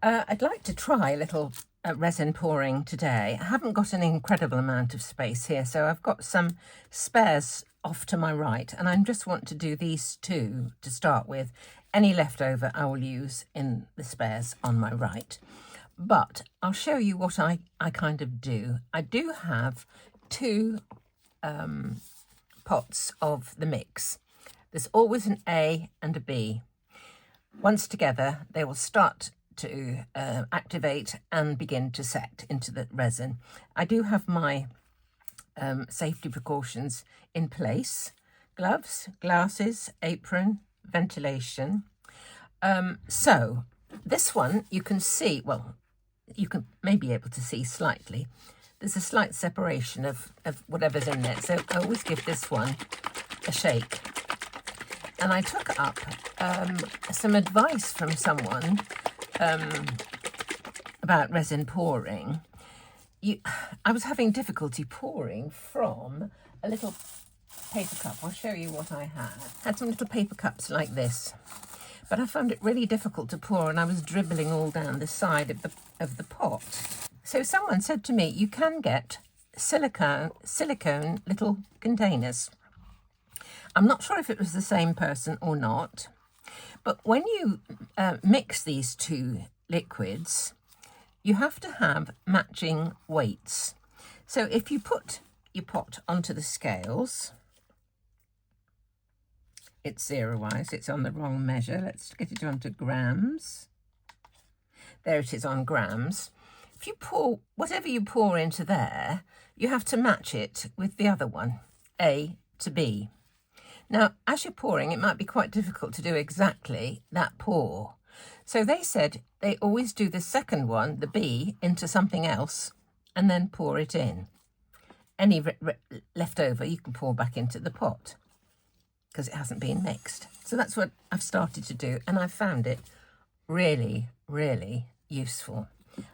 I'd like to try a little resin pouring today. I haven't got an incredible amount of space here, so I've got some spares off to my right, and I just want to do these two to start with. Any leftover I will use in the spares on my right. But I'll show you what I kind of do. I do have two pots of the mix. There's always an A and a B. Once together, they will start to activate and begin to set into the resin. I do have my safety precautions in place: gloves, glasses, apron, ventilation. So this one you can see, well, you can maybe be able to see slightly. There's a slight separation of whatever's in there. So I always give this one a shake. And I took up some advice from someone about resin pouring. I was having difficulty pouring from a little paper cup. I'll show you what I had. I had some little paper cups like this, but I found it really difficult to pour, and I was dribbling all down the side of the pot. So someone said to me, you can get silicone little containers. I'm not sure if it was the same person or not, but when you mix these two liquids, you have to have matching weights. So if you put your pot onto the scales, it's zero-wise, it's on the wrong measure. Let's get it onto grams. There it is on grams. If you pour, whatever you pour into there, you have to match it with the other one, A to B. Now, as you're pouring, it might be quite difficult to do exactly that pour. So they said they always do the second one, the B, into something else and then pour it in. Any left over, you can pour back into the pot because it hasn't been mixed. So that's what I've started to do, and I've found it really, really useful.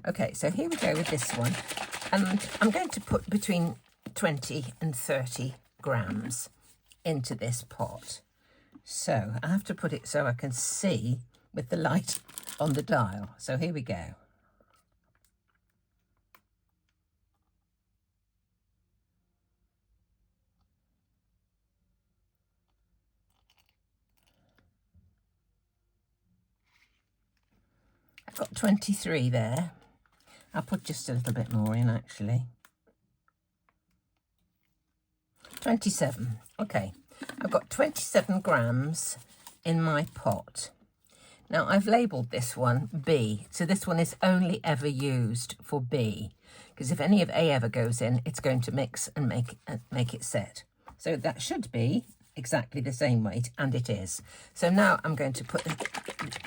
Okay, so here we go with this one. And I'm going to put between 20 and 30 grams into this pot. So I have to put it so I can see with the light on the dial. So here we go. I've got 23 there. I'll put just a little bit more in actually. 27. Okay, I've got 27 grams in my pot. Now I've labelled this one B, so this one is only ever used for B, because if any of A ever goes in, it's going to mix and make it set. So that should be exactly the same weight, and it is. So now I'm going to put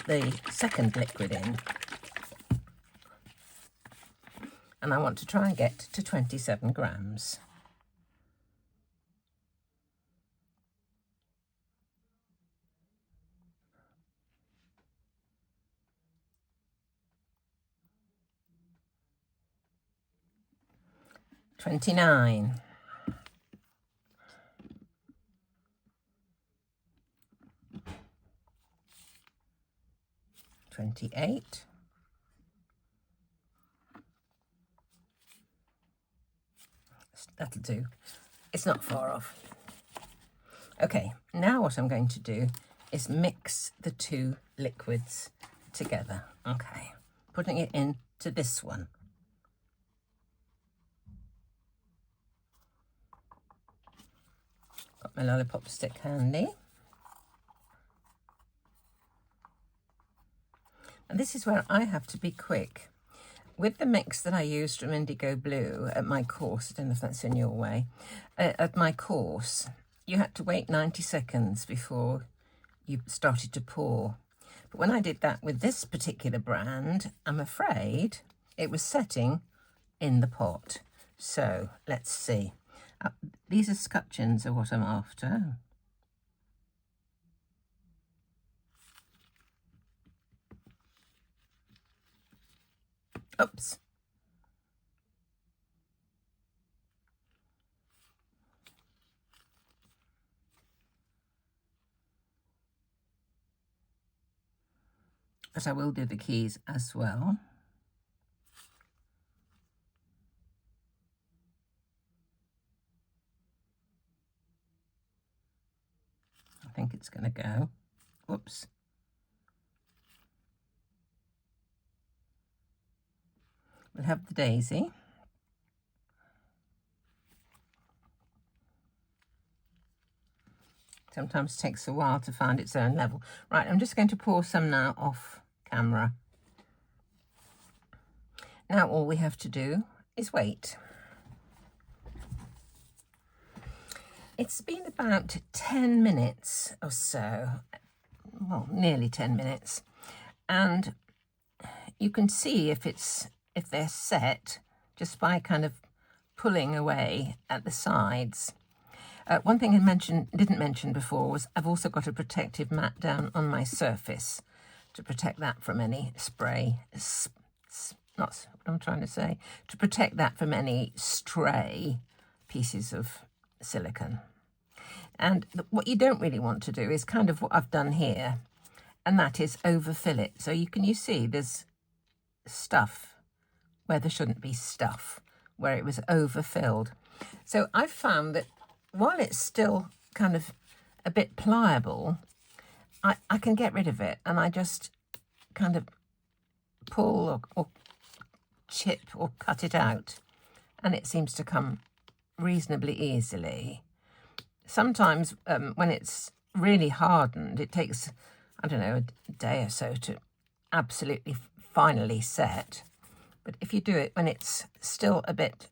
the second liquid in, and I want to try and get to 27 grams. $29. 28. That'll do. It's not far off. Okay, now what I'm going to do is mix the two liquids together. Okay, putting it into this one. Got my lollipop stick handy. And this is where I have to be quick. With the mix that I used from IndigoBlu at my course, I don't know if that's in your way, at my course, you had to wait 90 seconds before you started to pour. But when I did that with this particular brand, I'm afraid it was setting in the pot. So let's see. These escutcheons are what I'm after. Oops. but I will do the keys as well. I think it's going to go. Whoops. We'll have the daisy. Sometimes it takes a while to find its own level. Right, I'm just going to pour some now off camera. Now all we have to do is wait. It's been about 10 minutes or so, well, nearly 10 minutes, and you can see if they're set just by kind of pulling away at the sides. One thing I didn't mention before was I've also got a protective mat down on my surface to protect that from any spray, not what I'm trying to say, to protect that from any stray pieces of silicone. And what you don't really want to do is kind of what I've done here, and that is overfill it. So you see there's stuff where there shouldn't be stuff, where it was overfilled. So I've found that while it's still kind of a bit pliable, I can get rid of it, and I just kind of pull or chip or cut it out, and it seems to come reasonably easily. Sometimes when it's really hardened, it takes, I don't know, a day or so to absolutely finally set. But if you do it when it's still a bit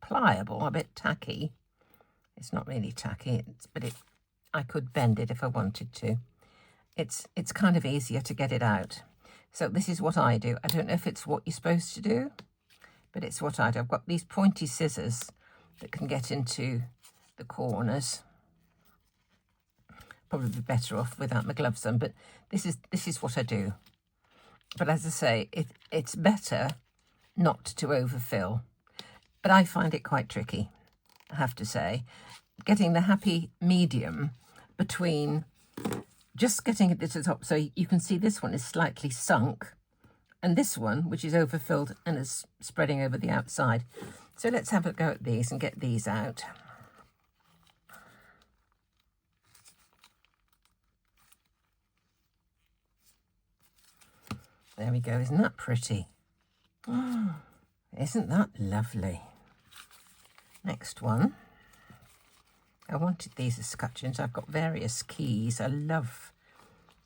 pliable, a bit tacky, it's not really tacky, but I could bend it if I wanted to. It's kind of easier to get it out. So this is what I do. I don't know if it's what you're supposed to do, but it's what I do. I've got these pointy scissors that can get into the corners. Probably be better off without my gloves on, but this is what I do. But as I say, it's better not to overfill. But I find it quite tricky, I have to say. Getting the happy medium between just getting it to the top. So you can see this one is slightly sunk, and this one, which is overfilled and is spreading over the outside. So let's have a go at these and get these out. There we go. Isn't that pretty? Oh, isn't that lovely? Next one. I wanted these as scutcheons. I've got various keys. I love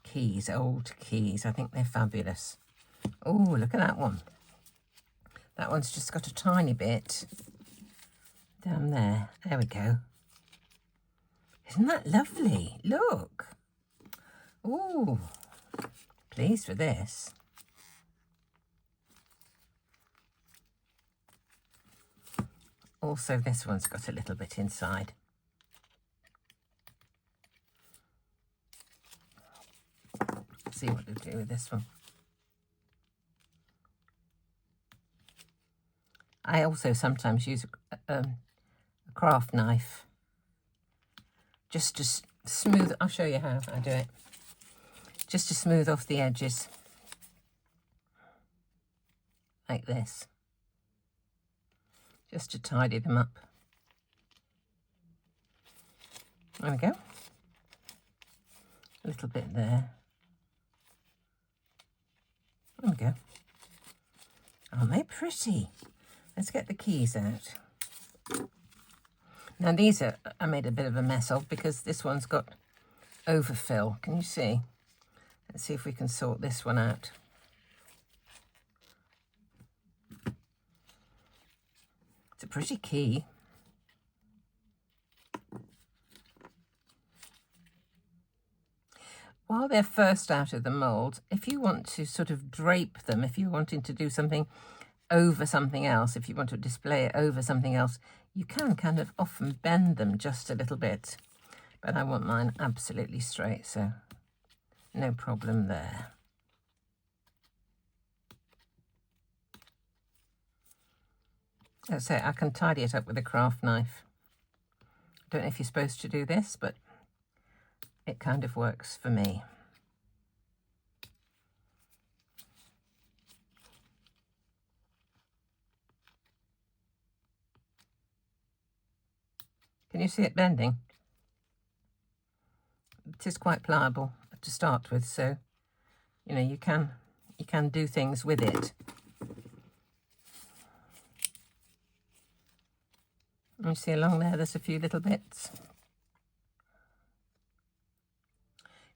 keys, old keys. I think they're fabulous. Oh, look at that one. That one's just got a tiny bit down there. There we go. Isn't that lovely? Look. Oh, pleased with this. Also, this one's got a little bit inside. Let's see what to do with this one. I also sometimes use a craft knife just to smooth. I'll show you how I do it. Just to smooth off the edges, like this. Just to tidy them up. There we go. A little bit there. There we go. Aren't they pretty? Let's get the keys out. Now these I made a bit of a mess of because this one's got overfill. Can you see? Let's see if we can sort this one out. It's a pretty key. While they're first out of the mould, if you want to sort of drape them, if you're wanting to do something over something else, if you want to display it over something else, you can kind of often bend them just a little bit. But I want mine absolutely straight, so no problem there. Let's say I can tidy it up with a craft knife. I don't know if you're supposed to do this, but it kind of works for me. Can you see it bending? It is quite pliable to start with, so you know you can do things with it. You see along there's a few little bits.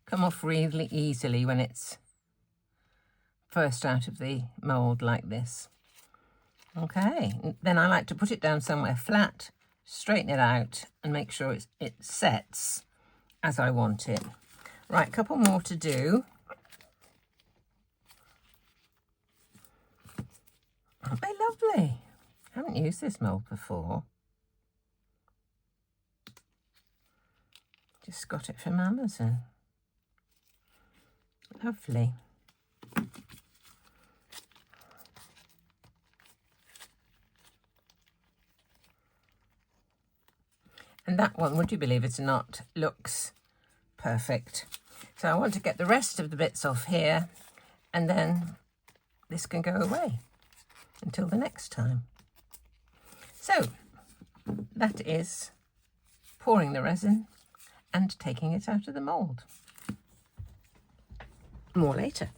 Come off really easily when it's first out of the mould like this. Okay, then I like to put it down somewhere flat, straighten it out and make sure it sets as I want it. Right, a couple more to do. Aren't they lovely? I haven't used this mould before. Just got it from Amazon. Lovely. And that one, would you believe it or not, looks perfect. So I want to get the rest of the bits off here, and then this can go away until the next time. So that is pouring the resin and taking it out of the mould. More later.